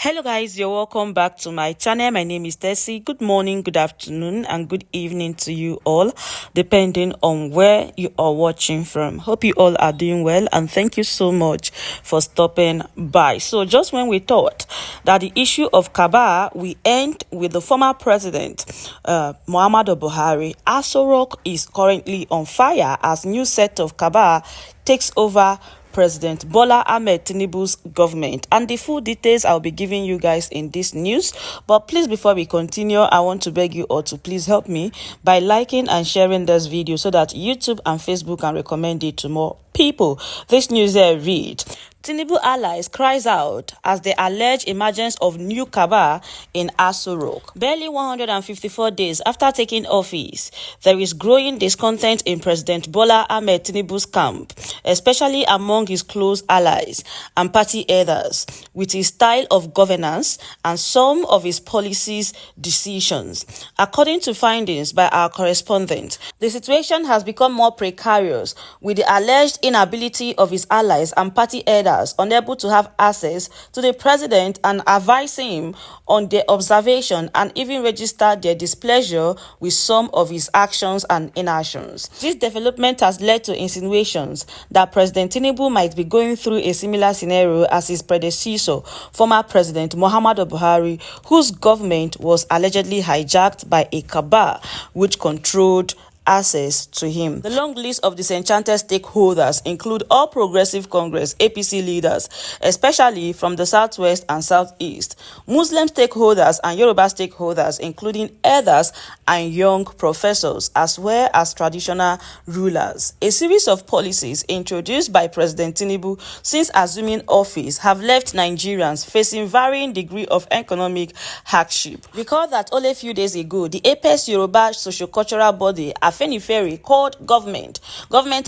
Hello guys, you're welcome back to my channel. My name is Tessie. Good morning, good afternoon, and good evening to you all, depending on where you are watching from. Hope you all are doing well, and thank you so much for stopping by. So just when we thought that the issue of cabal will end with the former president Muhammadu Buhari, Aso Rock is currently on fire as new set of cabal takes over President Bola Ahmed Tinubu's government, and the full details I'll be giving you guys in this news. But please, before we continue, I want to beg you all to please help me by liking and sharing this video so that YouTube and Facebook can recommend it to more people. This news here read: Tinubu allies cries out as the alleged emergence of new cabal in Aso Rock. Barely 154 days after taking office, there is growing discontent in President Bola Ahmed Tinubu's camp, especially among his close allies and party leaders, with his style of governance and some of his policies decisions. According to findings by our correspondent, the situation has become more precarious, with the alleged inability of his allies and party leaders unable to have access to the president and advising him on their observation and even register their displeasure with some of his actions and inactions. This development has led to insinuations that President Tinubu might be going through a similar scenario as his predecessor, former President Muhammadu Buhari, whose government was allegedly hijacked by a cabal which controlled access to him. The long list of disenchanted stakeholders include All Progressive Congress (APC) leaders, especially from the southwest and southeast, Muslim stakeholders and Yoruba stakeholders, including elders and young professors, as well as traditional rulers. A series of policies introduced by President Tinubu since assuming office have left Nigerians facing varying degree of economic hardship. Recall that only a few days ago, the apex Yoruba sociocultural body fīre called government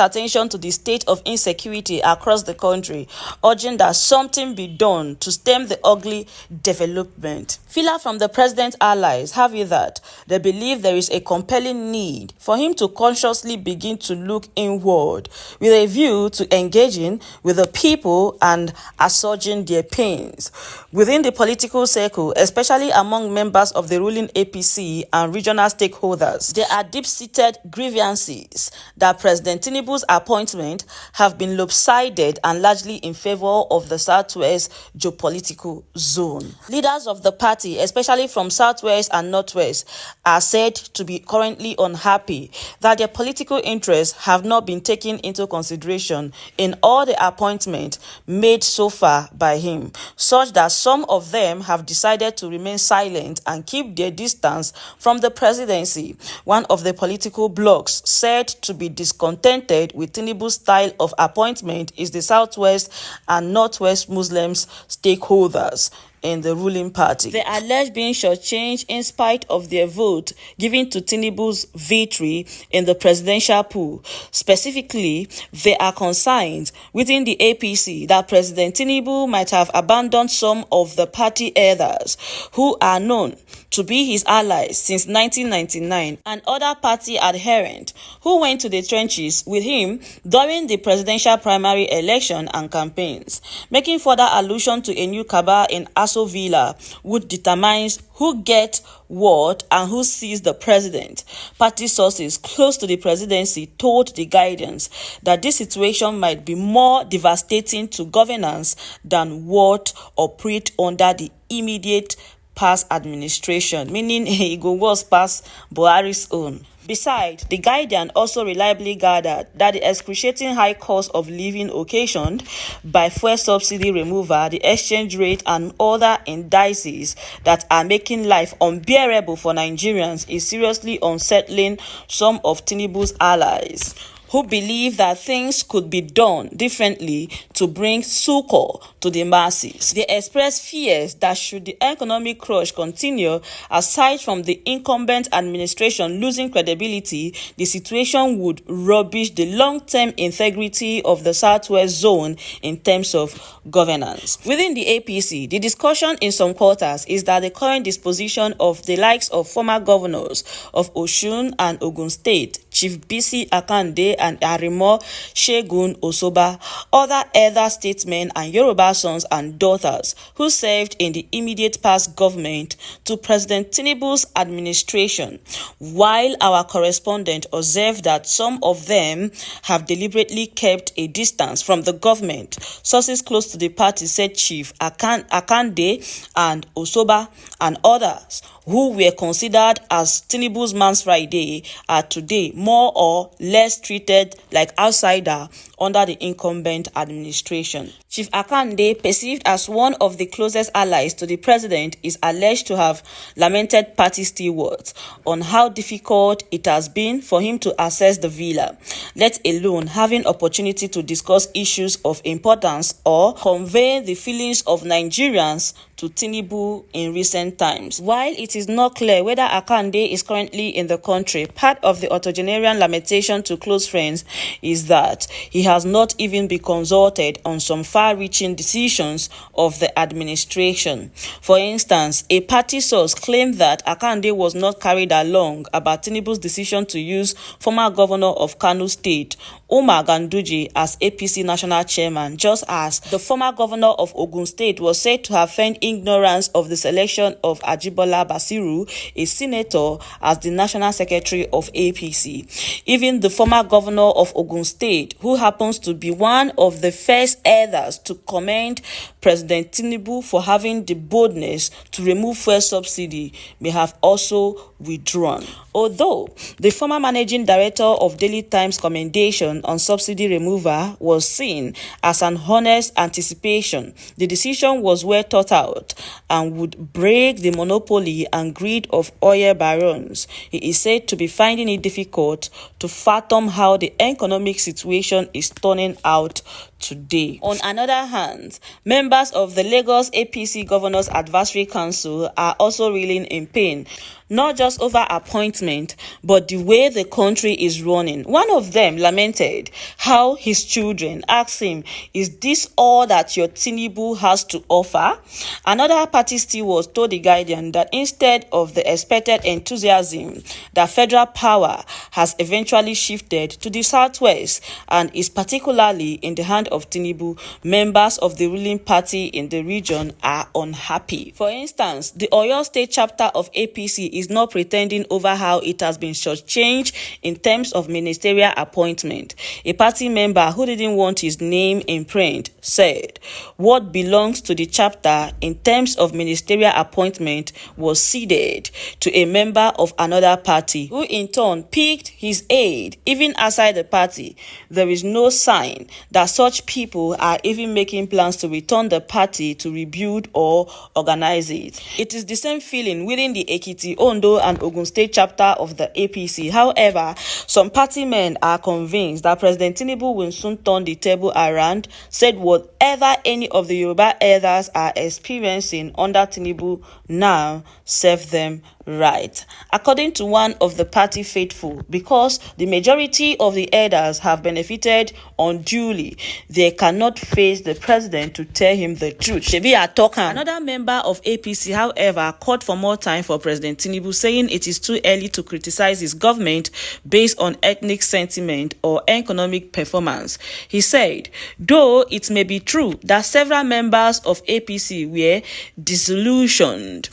attention to the state of insecurity across the country, urging that something be done to stem the ugly development. Filler from the president's allies have it that they believe there is a compelling need for him to consciously begin to look inward with a view to engaging with the people and assuaging their pains. Within the political circle, especially among members of the ruling APC and regional stakeholders, there are deep-seated grievances that President Tinubu's appointment have been lopsided and largely in favor of the Southwest geopolitical zone. Leaders of the party, especially from Southwest and Northwest, are said to be currently unhappy that their political interests have not been taken into consideration in all the appointments made so far by him, such that some of them have decided to remain silent and keep their distance from the presidency. One of the political blocs said to be discontented with Tinubu's style of appointment is the Southwest and Northwest Muslims stakeholders in the ruling party. They are alleged being shortchanged in spite of their vote given to Tinubu's victory in the presidential pool. Specifically, they are concerned within the APC that President Tinubu might have abandoned some of the party leaders who are known to be his allies since 1999 and other party adherents who went to the trenches with him during the presidential primary election and campaigns, making further allusion to a new cabal in Aso Villa, which determines who gets what and who sees the president. Party sources close to the presidency told the Guardian that this situation might be more devastating to governance than what operates under the immediate past administration, meaning it go worse past Buhari's own. Besides, the Guardian also reliably gathered that the excruciating high cost of living occasioned by fuel subsidy removal, the exchange rate, and other indices that are making life unbearable for Nigerians is seriously unsettling some of Tinubu's allies, who believe that things could be done differently to bring succor to the masses. They express fears that should the economic crush continue, aside from the incumbent administration losing credibility, the situation would rubbish the long-term integrity of the Southwest zone in terms of governance. Within the APC, the discussion in some quarters is that the current disposition of the likes of former governors of Osun and Ogun State Chief Bisi Akande and Arimo Segun Osoba, other elder statesmen and Yoruba sons and daughters who served in the immediate past government to President Tinubu's administration, while our correspondent observed that some of them have deliberately kept a distance from the government. Sources close to the party said Chief Akande and Osoba and others who were considered as Tinubu's Man's Friday are today more or less treated like outsider under the incumbent administration. Chief Akande, perceived as one of the closest allies to the president, is alleged to have lamented party stewards on how difficult it has been for him to access the villa, let alone having opportunity to discuss issues of importance or convey the feelings of Nigerians to Tinubu in recent times. While it is not clear whether Akande is currently in the country, part of the octogenarian lamentation to close friends is that he has not even been consulted on some far-reaching decisions of the administration. For instance, a party source claimed that Akande was not carried along about Tinubu's decision to use former governor of Kano State, Umar Ganduje, as APC national chairman, just as the former governor of Ogun State was said to have feigned ignorance of the selection of Ajibola Basiru, a senator, as the national secretary of APC. Even the former governor of Ogun State, who happens to be one of the first elders to commend President Tinubu for having the boldness to remove fuel subsidy, may have also withdrawn. Although the former managing director of Daily Times commendation on subsidy removal was seen as an honest anticipation, the decision was well thought out and would break the monopoly and greed of oil barons. He is said to be finding it difficult to fathom how the economic situation is turning out today. On another hand, members of the Lagos APC Governors Advisory Council are also reeling in pain, not just over appointment, but the way the country is running. One of them lamented how his children asked him, "Is this all that your Tinubu has to offer?" Another party steward told The Guardian that instead of the expected enthusiasm, that federal power has eventually shifted to the southwest and is particularly in the hand of Tinubu. Members of the ruling party in the region are unhappy. For instance, the Oyo State chapter of APC is not pretending over how it has been shortchanged in terms of ministerial appointment. A party member who didn't want his name in print said, "What belongs to the chapter in terms of ministerial appointment was ceded to a member of another party, who in turn picked his aide even outside the party. There is no sign that such people are even making plans to return the party to rebuild or organize it." It is the same feeling within the Ekiti, Ondo and Ogun State chapter of the APC. However, some party men are convinced that President Tinubu will soon turn the table around, said whatever any of the Yoruba elders are experiencing under Tinubu now serve them right. According to one of the party faithful, because the majority of the elders have benefited unduly, they cannot face the president to tell him the truth. Shebi Atokan, another member of APC, however, called for more time for President Tinubu, saying it is too early to criticize his government based on ethnic sentiment or economic performance. He said, though it may be true that several members of APC were disillusioned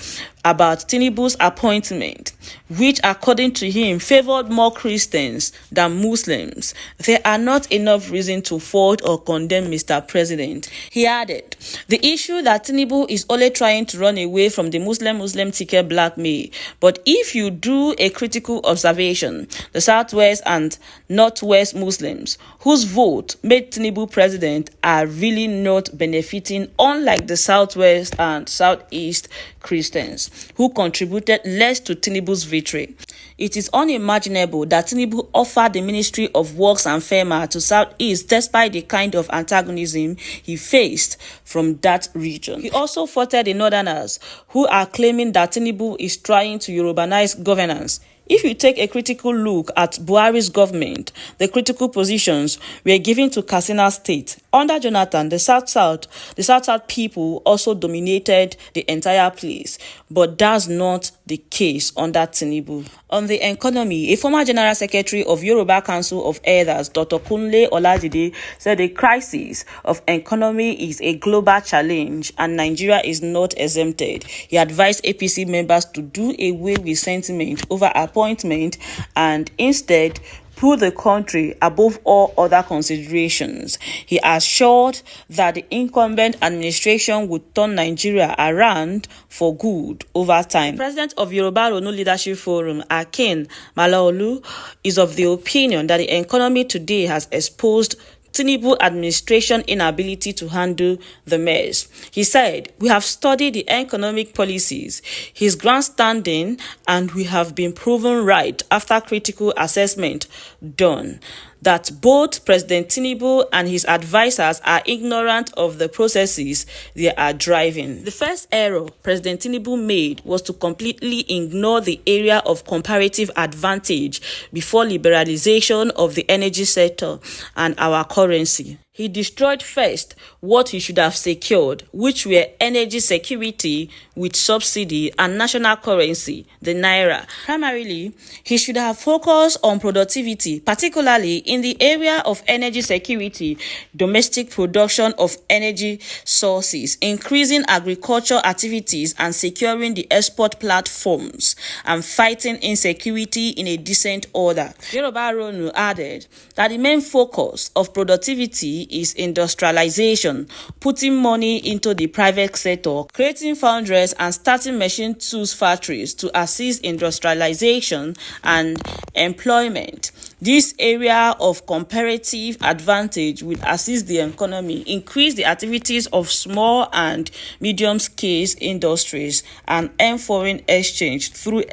about Tinubu's appointment, which according to him favored more Christians than Muslims, there are not enough reason to fault or condemn Mr. President. He added, the issue that Tinubu is only trying to run away from the Muslim ticket blackmail. But if you do a critical observation, the Southwest and Northwest Muslims whose vote made Tinubu president are really not benefiting, unlike the Southwest and Southeast Christians, who contributed less to Tinubu's victory. It is unimaginable that Tinubu offered the Ministry of Works and FEMA to Southeast despite the kind of antagonism he faced from that region. He also faulted the Northerners, who are claiming that Tinubu is trying to Yorubanize governance. If you take a critical look at Buhari's government, the critical positions were given to Katsina State. Under Jonathan, the South people also dominated the entire place, but that's not the case under Tinubu. On the economy, a former General Secretary of Yoruba Council of Elders, Dr. Kunle Olajide, said the crisis of economy is a global challenge and Nigeria is not exempted. He advised APC members to do away with sentiment over appointment and instead put the country above all other considerations. He assured that the incumbent administration would turn Nigeria around for good over time. The president of Yoruba Ronu Leadership Forum, Akin Malaolu, is of the opinion that the economy today has exposed Tinubu administration inability to handle the mess. He said, "We have studied the economic policies, his grandstanding, and we have been proven right after critical assessment done that both President Tinubu and his advisors are ignorant of the processes they are driving." The first error President Tinubu made was to completely ignore the area of comparative advantage before liberalization of the energy sector and our currency. He destroyed first what he should have secured, which were energy security with subsidy and national currency, the naira. Primarily, he should have focused on productivity, particularly in the area of energy security, domestic production of energy sources, increasing agricultural activities and securing the export platforms, and fighting insecurity in a decent order. Yoruba Ronu added that the main focus of productivity is industrialization, putting money into the private sector, creating foundries and starting machine tools factories to assist industrialization and employment. This area of comparative advantage will assist the economy, increase the activities of small and medium-scale industries, and earn foreign exchange through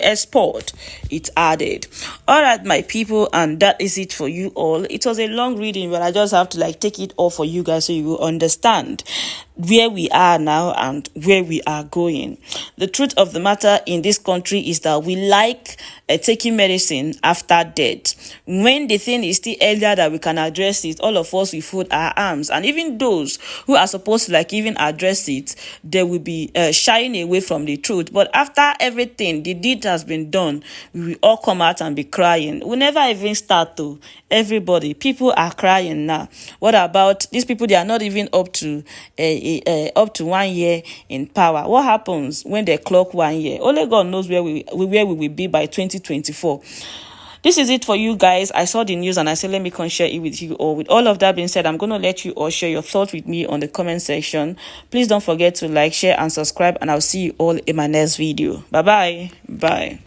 export, it added. All right, my people, and that is it for you all. It was a long reading, but I just have to take it all for you guys so you will understand where we are now and where we are going. The truth of the matter in this country is that we like taking medicine after death. When the thing is still earlier that we can address it, all of us will fold our arms, and even those who are supposed to even address it, they will be shying away from the truth. But after everything, the deed has been done, we will all come out and be crying. We never even start to. Everybody, people are crying now. What about these people? They are not even up to 1 year in power. What happens when they clock 1 year? Only God knows where we will be by 2024. This is it for you guys. I saw the news and I said, let me share it with you all. With all of that being said, I'm going to let you all share your thoughts with me on the comment section. Please don't forget to like, share, and subscribe, and I'll see you all in my next video. Bye-bye. Bye.